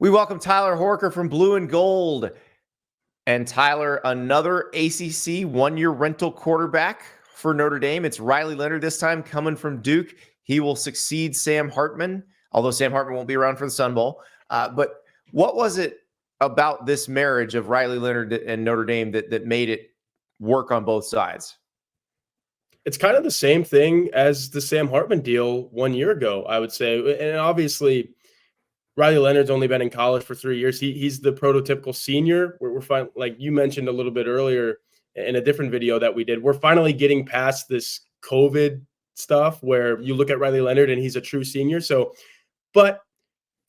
We welcome Tyler Horker from Blue and Gold. And Tyler, another ACC one-year rental quarterback for Notre Dame. It's Riley Leonard this time, coming from Duke. He will succeed Sam Hartman, although Sam Hartman won't be around for the Sun Bowl. But what was it about this marriage of Riley Leonard and Notre Dame that made it work on both sides? It's kind of the same thing as the Sam Hartman deal 1 year ago, I would say. And obviously, Riley Leonard's only been in college for 3 years. He's the prototypical senior. We're fine, like you mentioned a little bit earlier in a different video that we did. We're finally getting past this COVID stuff where you look at Riley Leonard and he's a true senior. But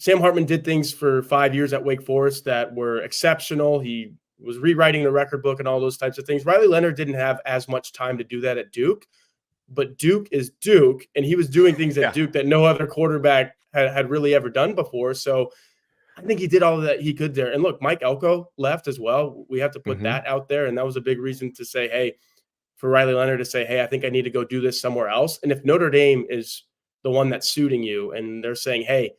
Sam Hartman did things for 5 years at Wake Forest that were exceptional. He was rewriting the record book and all those types of things. Riley Leonard didn't have as much time to do that at Duke, but Duke is Duke, and he was doing things at Duke that no other quarterback had really ever done before. So I think he did all that he could there. And look, Mike Elko left as well. We have to put that out there, and that was a big reason to say, hey, for Riley Leonard to say, hey, I think I need to go do this somewhere else. And if Notre Dame is the one that's suiting you and they're saying, hey,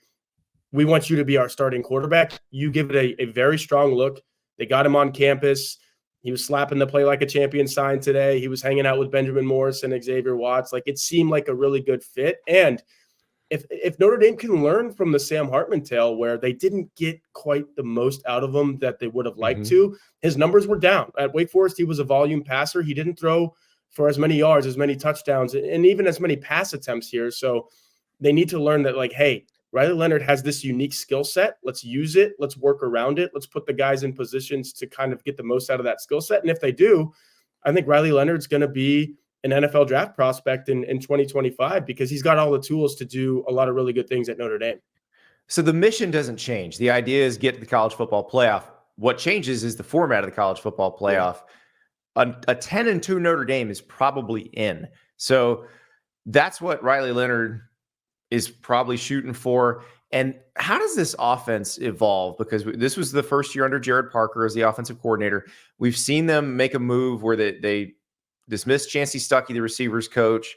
we want you to be our starting quarterback, you give it a very strong look. They got him on campus. He was slapping the play like a champion sign today. He was hanging out with Benjamin Morris and Xavier Watts. Like, it seemed like a really good fit. And if Notre Dame can learn from the Sam Hartman tale where they didn't get quite the most out of him that they would have liked to, his numbers were down. At Wake Forest, he was a volume passer. He didn't throw for as many yards, as many touchdowns, and even as many pass attempts here. So they need to learn that, like, hey, Riley Leonard has this unique skill set. Let's use it. Let's work around it. Let's put the guys in positions to kind of get the most out of that skill set. And if they do, I think Riley Leonard's going to be an NFL draft prospect in 2025 because he's got all the tools to do a lot of really good things at Notre Dame. So the mission doesn't change. The idea is get to the college football playoff. What changes is the format of the college football playoff. A 10-2 Notre Dame is probably in. So that's what Riley Leonard is probably shooting for. And how does this offense evolve? Because this was the first year under Jared Parker as the offensive coordinator. We've seen them make a move where they dismissed Chancey Stuckey, the receivers coach.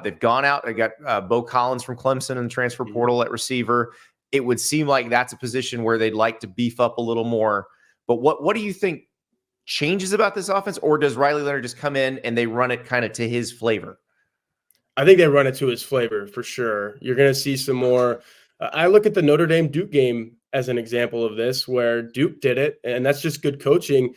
They've gone out. They got Bo Collins from Clemson in the transfer portal at receiver. It would seem like that's a position where they'd like to beef up a little more. But what do you think changes about this offense? Or does Riley Leonard just come in and they run it kind of to his flavor? I think they run it to his flavor for sure. You're going to see some more. I look at the Notre Dame Duke game as an example of this, where Duke did it, and that's just good coaching.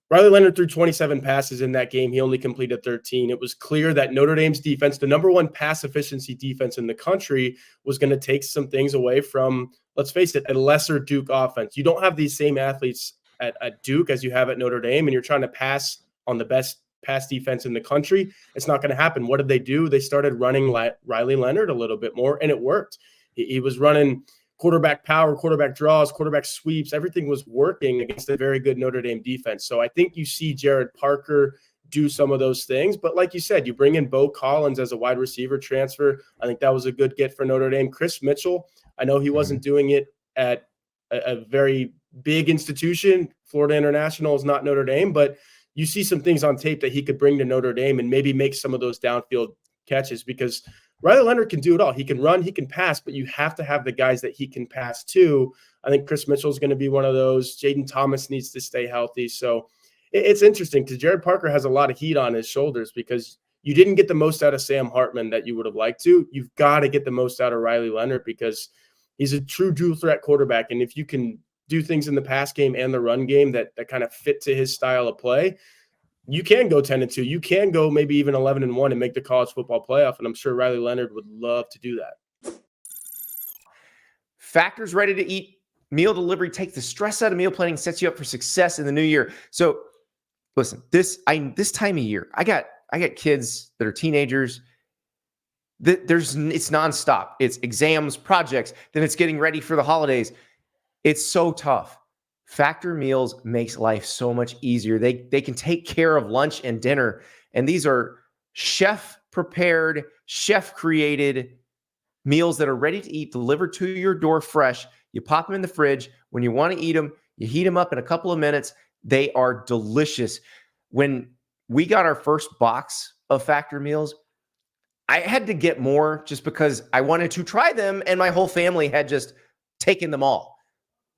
Riley Leonard threw 27 passes in that game. He only completed 13. It was clear that Notre Dame's defense, the number one pass efficiency defense in the country, was going to take some things away from, let's face it, a lesser Duke offense. You don't have these same athletes at Duke as you have at Notre Dame, and you're trying to pass on the best pass defense in the country. It's not going to happen. What did they do? They started running Riley Leonard a little bit more, and it worked. He was running quarterback power, quarterback draws, quarterback sweeps. Everything was working against a very good Notre Dame defense. So I think you see Jared Parker do some of those things. But like you said, you bring in Bo Collins as a wide receiver transfer. I think that was a good get for Notre Dame. Chris Mitchell, I know he wasn't doing it at a very big institution. Florida International is not Notre Dame, but you see some things on tape that he could bring to Notre Dame and maybe make some of those downfield catches, because Riley Leonard can do it all. He can run, he can pass, but you have to have the guys that he can pass to. I think Chris Mitchell is going to be one of those. Jaden Thomas needs to stay healthy. So it's interesting because Jared Parker has a lot of heat on his shoulders because you didn't get the most out of Sam Hartman that you would have liked to. You've got to get the most out of Riley Leonard because he's a true dual threat quarterback. And if you can do things in the pass game and the run game that kind of fit to his style of play, you can go 10-2. You can go maybe even 11-1 and make the college football playoff. And I'm sure Riley Leonard would love to do that. Factor's ready to eat. Meal delivery takes the stress out of meal planning, sets you up for success in the new year. So listen, this time of year, I got kids that are teenagers. It's nonstop. It's exams, projects, then it's getting ready for the holidays. It's so tough. Factor meals makes life so much easier. They can take care of lunch and dinner. And these are chef-prepared, chef-created meals that are ready to eat, delivered to your door fresh. You pop them in the fridge. When you want to eat them, you heat them up in a couple of minutes. They are delicious. When we got our first box of Factor meals, I had to get more just because I wanted to try them, and my whole family had just taken them all.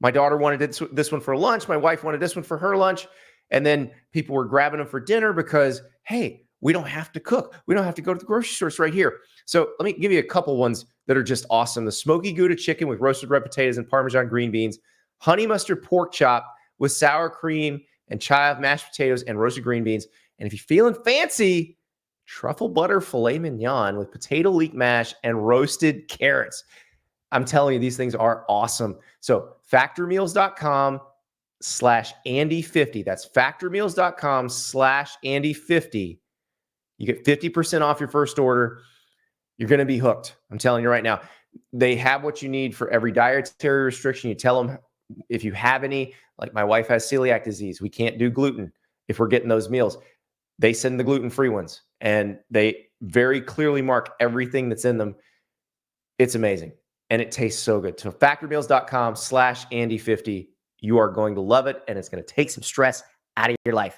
My daughter wanted this one for lunch. My wife wanted this one for her lunch. And then people were grabbing them for dinner because, hey, we don't have to cook. We don't have to go to the grocery store. It's right here. So let me give you a couple ones that are just awesome. The smoky Gouda chicken with roasted red potatoes and Parmesan green beans, honey mustard pork chop with sour cream and chive mashed potatoes and roasted green beans. And if you're feeling fancy, truffle butter filet mignon with potato leek mash and roasted carrots. I'm telling you, these things are awesome. So factormeals.com/Andy50. That's factormeals.com/Andy50. You get 50% off your first order. You're going to be hooked. I'm telling you right now. They have what you need for every dietary restriction. You tell them if you have any, like my wife has celiac disease. We can't do gluten if we're getting those meals. They send the gluten-free ones, and they very clearly mark everything that's in them. It's amazing, and it tastes so good. So factormeals.com/Andy50. You are going to love it, and it's going to take some stress out of your life.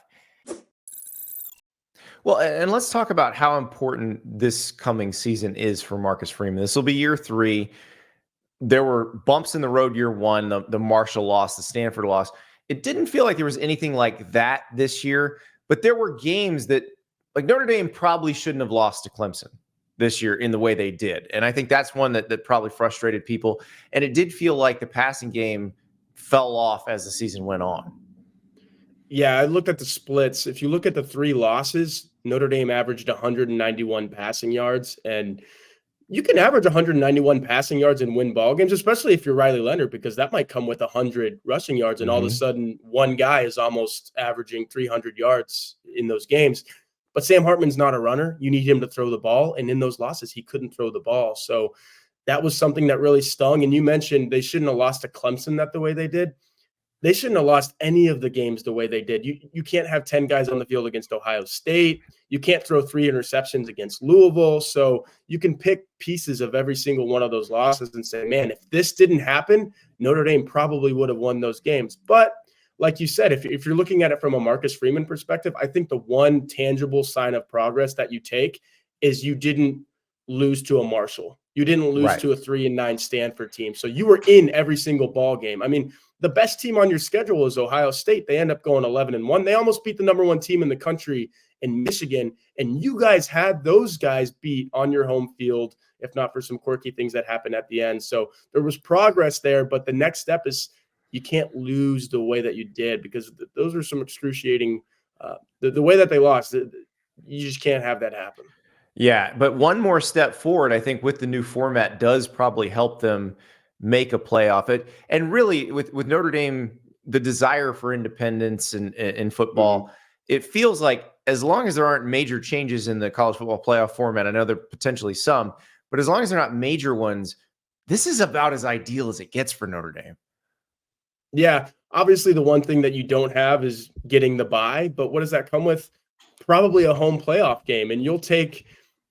Well, and let's talk about how important this coming season is for Marcus Freeman. This will be year 3. There were bumps in the road year 1, the Marshall loss, the Stanford loss. It didn't feel like there was anything like that this year, but there were games that, like Notre Dame probably shouldn't have lost to Clemson this year in the way they did. And I think that's one that probably frustrated people. And it did feel like the passing game fell off as the season went on. Yeah, I looked at the splits. If you look at the 3 losses, Notre Dame averaged 191 passing yards, and you can average 191 passing yards and win ball games, especially if you're Riley Leonard, because that might come with 100 rushing yards, and all of a sudden one guy is almost averaging 300 yards in those games. But Sam Hartman's not a runner. You need him to throw the ball, and in those losses, he couldn't throw the ball. So that was something that really stung. And you mentioned they shouldn't have lost to Clemson the way they did. They shouldn't have lost any of the games the way they did. You can't have 10 guys on the field against Ohio State. You can't throw 3 interceptions against Louisville. So you can pick pieces of every single one of those losses and say, man, if this didn't happen, Notre Dame probably would have won those games. But like you said, if you're looking at it from a Marcus Freeman perspective, I think the one tangible sign of progress that you take is you didn't lose to a Marshall. You didn't lose to a 3-9 Stanford team. So you were in every single ball game. I mean, the best team on your schedule is Ohio State. They end up going 11-1. They almost beat the number 1 team in the country in Michigan. And you guys had those guys beat on your home field, if not for some quirky things that happened at the end. So there was progress there. But the next step is you can't lose the way that you did, because those are some excruciating the way that they lost. You just can't have that happen. Yeah, but one more step forward, I think, with the new format does probably help them make a playoff. And really, with Notre Dame, the desire for independence in football, it feels like as long as there aren't major changes in the college football playoff format, I know there are potentially some, but as long as they're not major ones, this is about as ideal as it gets for Notre Dame. Yeah, obviously the one thing that you don't have is getting the bye, but what does that come with? Probably a home playoff game, and you'll take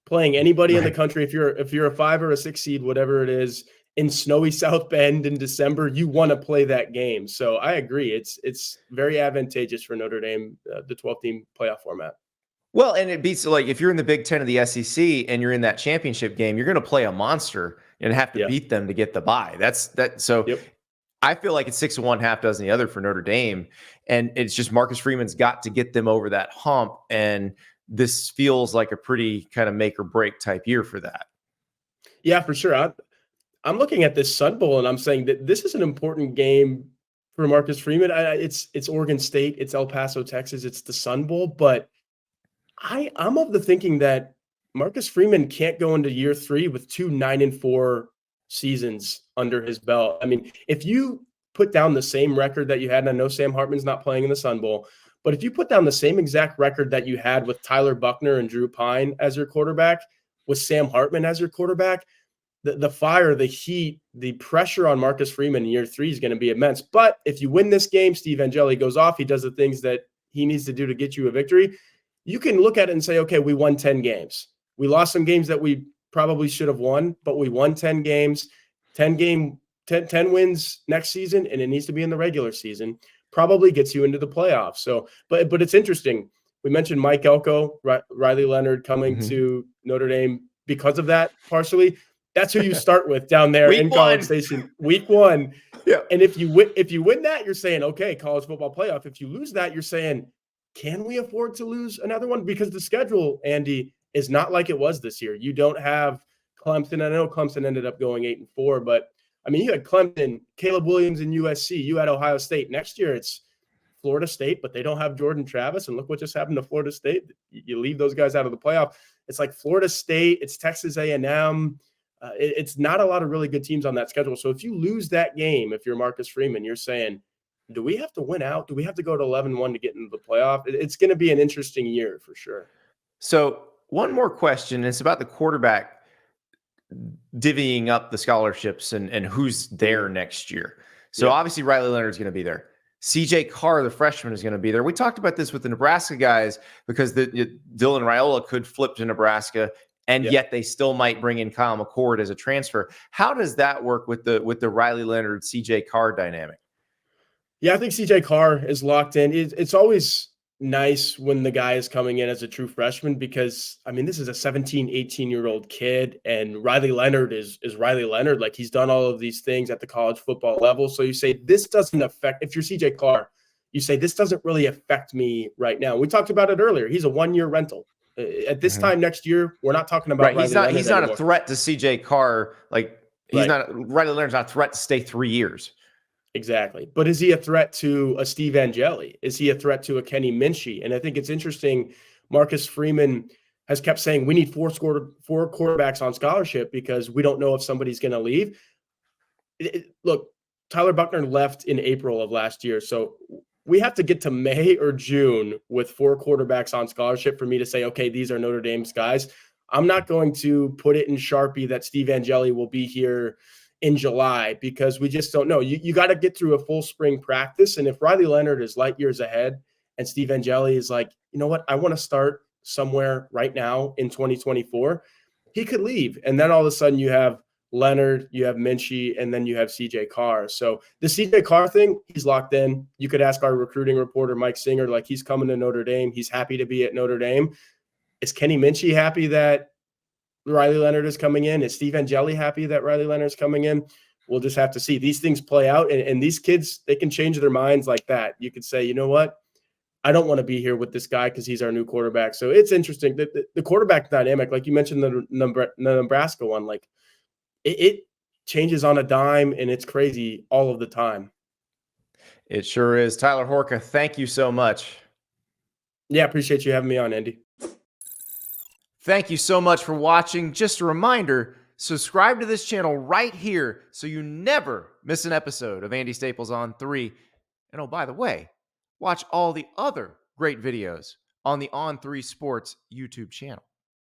playing anybody in the country. If you're a 5 or a 6 seed, whatever it is, in snowy South Bend in December, you want to play that game. So I agree. It's very advantageous for Notre Dame, the 12-team playoff format. Well, and it beats, like, if you're in the Big Ten of the SEC and you're in that championship game, you're going to play a monster and have to beat them to get the bye. So I feel like it's 6-1, half dozen the other for Notre Dame. And it's just Marcus Freeman's got to get them over that hump. And this feels like a pretty kind of make or break type year for that. Yeah, for sure. I'm looking at this Sun Bowl and I'm saying that this is an important game for Marcus Freeman. It's Oregon State, it's El Paso, Texas, it's the Sun Bowl. But I'm of the thinking that Marcus Freeman can't go into year 3 with 2 9-4 seasons under his belt. I mean, if you put down the same record that you had, and I know Sam Hartman's not playing in the Sun Bowl, but if you put down the same exact record that you had with Tyler Buckner and Drew Pine as your quarterback, with Sam Hartman as your quarterback, the fire, the heat, the pressure on Marcus Freeman in year 3 is going to be immense. But if you win this game, Steve Angeli goes off, he does the things that he needs to do to get you a victory, you can look at it and say, okay, we won 10 games. We lost some games that we probably should have won, but we won 10 games, 10 wins next season, and it needs to be in the regular season. Probably gets you into the playoffs. So, but it's interesting. We mentioned Mike Elko, Riley Leonard coming to Notre Dame because of that, partially. That's who you start with down there in College Station, week 1. Yeah. And if you win that, you're saying, okay, college football playoff. If you lose that, you're saying, can we afford to lose another one? Because the schedule, Andy, is not like it was this year. You don't have Clemson. I know Clemson ended up going 8-4, but I mean, you had Clemson, Caleb Williams in USC. You had Ohio State. Next year, it's Florida State, but they don't have Jordan Travis. And look what just happened to Florida State. You leave those guys out of the playoff. It's like Florida State. It's Texas A&M. It's not a lot of really good teams on that schedule. So if you lose that game, if you're Marcus Freeman, you're saying, do we have to win out? Do we have to go to 11-1 to get into the playoff? It's going to be an interesting year for sure. So one more question. It's about the quarterback divvying up the scholarships and who's there next year. So obviously Riley Leonard's going to be there. CJ Carr, the freshman, is going to be there. We talked about this with the Nebraska guys because Dylan Raiola could flip to Nebraska, and yet they still might bring in Kyle McCord as a transfer. How does that work with the Riley Leonard, CJ Carr dynamic? Yeah, I think CJ Carr is locked in. It's always nice when the guy is coming in as a true freshman because, I mean, this is a 17, 18-year-old kid, and Riley Leonard is Riley Leonard. Like, he's done all of these things at the college football level. So you say, this doesn't affect – if you're CJ Carr, you say, this doesn't really affect me right now. We talked about it earlier. He's a one-year rental. At this time next year, we're not talking about Riley Leonard. He's not a threat to CJ Carr. Like, Riley Leonard's not a threat to stay 3 years. Exactly. But is he a threat to a Steve Angeli? Is he a threat to a Kenny Minchey? And I think it's interesting. Marcus Freeman has kept saying we need four quarterbacks on scholarship because we don't know if somebody's going to leave. Look, Tyler Buckner left in April of last year. So we have to get to May or June with 4 quarterbacks on scholarship for me to say, okay, these are Notre Dame's guys. I'm not going to put it in Sharpie that Steve Angeli will be here in July because we just don't know. You got to get through a full spring practice. And if Riley Leonard is light years ahead and Steve Angeli is like, you know what, I want to start somewhere right now in 2024, he could leave. And then all of a sudden you have Leonard, you have Minchey, and then you have CJ Carr. So the CJ Carr thing, he's locked in. You could ask our recruiting reporter, Mike Singer, like he's coming to Notre Dame. He's happy to be at Notre Dame. Is Kenny Minchey happy that Riley Leonard is coming in? Is Steve Angeli happy that Riley Leonard is coming in? We'll just have to see. These things play out, and these kids, they can change their minds like that. You could say, you know what? I don't want to be here with this guy because he's our new quarterback. So it's interesting. The quarterback dynamic, like you mentioned, the Nebraska one, like it changes on a dime, and it's crazy all of the time. It sure is. Tyler Horka, thank you so much. Yeah, appreciate you having me on, Andy. Thank you so much for watching. Just a reminder, subscribe to this channel right here so you never miss an episode of Andy Staples on 3. And oh, by the way, watch all the other great videos on the On3 Sports YouTube channel.